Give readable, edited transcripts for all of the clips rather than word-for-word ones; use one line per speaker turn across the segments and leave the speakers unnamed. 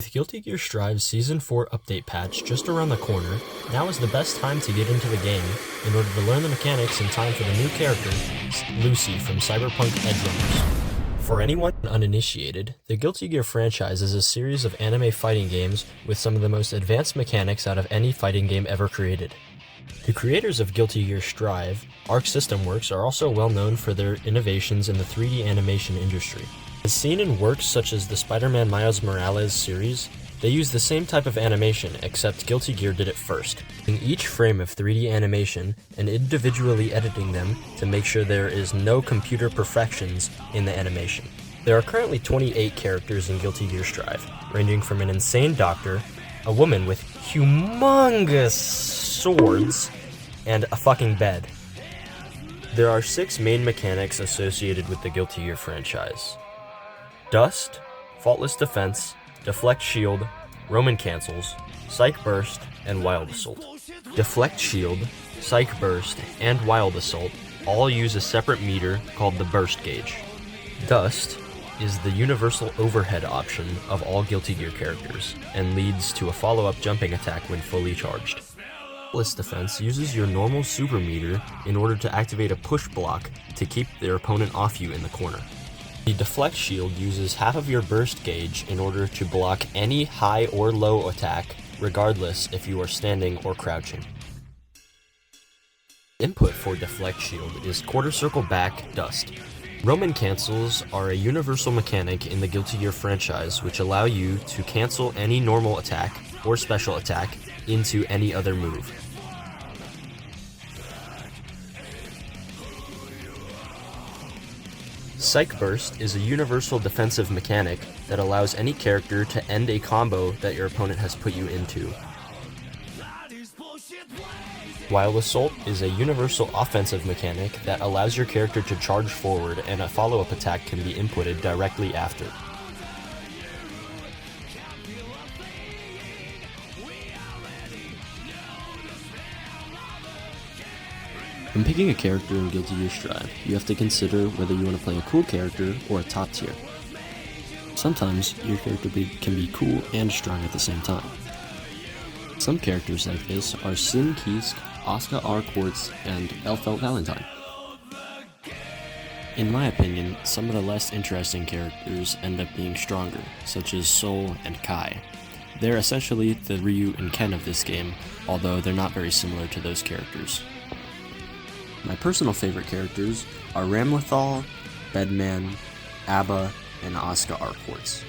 With Guilty Gear Strive's Season 4 update patch just around the corner, now is the best time to get into the game in order to learn the mechanics in time for the new character, Lucy from Cyberpunk Edgerunners. For anyone uninitiated, the Guilty Gear franchise is a series of anime fighting games with some of the most advanced mechanics out of any fighting game ever created. The creators of Guilty Gear Strive, Arc System Works, are also well known for their innovations in the 3D animation industry. As seen in works such as the Spider-Man Miles Morales series, they use the same type of animation, except Guilty Gear did it first, in each frame of 3D animation and individually editing them to make sure there is no computer perfections in the animation. There are currently 28 characters in Guilty Gear Strive, ranging from an insane doctor, a woman with humongous swords, and a fucking bed. There are 6 main mechanics associated with the Guilty Gear franchise: Dust, Faultless Defense, Deflect Shield, Roman Cancels, Psych Burst, and Wild Assault. Deflect Shield, Psych Burst, and Wild Assault all use a separate meter called the Burst Gauge. Dust is the universal overhead option of all Guilty Gear characters, and leads to a follow-up jumping attack when fully charged. Faultless Defense uses your normal super meter in order to activate a push block to keep their opponent off you in the corner. The Deflect Shield uses half of your burst gauge in order to block any high or low attack, regardless if you are standing or crouching. Input for Deflect Shield is quarter circle back Dust. Roman Cancels are a universal mechanic in the Guilty Gear franchise which allow you to cancel any normal attack or special attack into any other move. Psych Burst is a universal defensive mechanic that allows any character to end a combo that your opponent has put you into. Wild Assault is a universal offensive mechanic that allows your character to charge forward, and a follow-up attack can be inputted directly after. When picking a character in Guilty Gear Strive, you have to consider whether you want to play a cool character or a top tier. Sometimes your character can be cool and strong at the same time. Some characters like this are Sin Kisk, Asuka R. Quartz, and Elfelt Valentine. In my opinion, some of the less interesting characters end up being stronger, such as Sol and Kai. They're essentially the Ryu and Ken of this game, although they're not very similar to those characters. My personal favorite characters are Ramlethal, Bedman, Abba, and Asuka R. Quartz.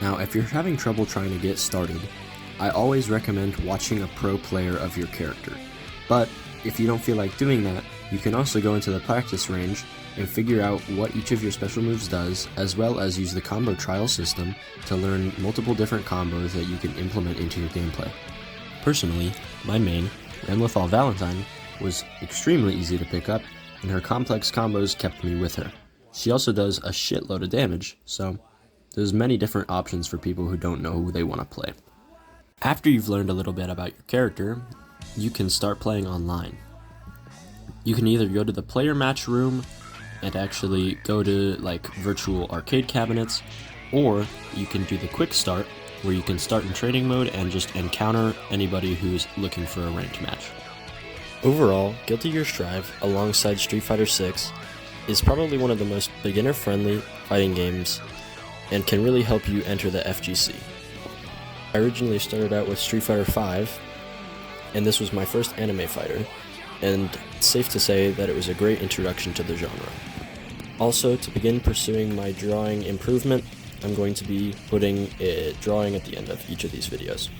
Now, if you're having trouble trying to get started, I always recommend watching a pro player of your character. But if you don't feel like doing that, you can also go into the practice range and figure out what each of your special moves does, as well as use the combo trial system to learn multiple different combos that you can implement into your gameplay. Personally, my main, Ramlethal Valentine, was extremely easy to pick up, and her complex combos kept me with her. She also does a shitload of damage, so there's many different options for people who don't know who they want to play. After you've learned a little bit about your character, you can start playing online. You can either go to the player match room and actually go to like virtual arcade cabinets, or you can do the quick start where you can start in training mode and just encounter anybody who's looking for a ranked match. Overall, Guilty Gear Strive, alongside Street Fighter VI, is probably one of the most beginner-friendly fighting games and can really help you enter the FGC. I originally started out with Street Fighter V, and this was my first anime fighter, and it's safe to say that it was a great introduction to the genre. Also, to begin pursuing my drawing improvement, I'm going to be putting a drawing at the end of each of these videos.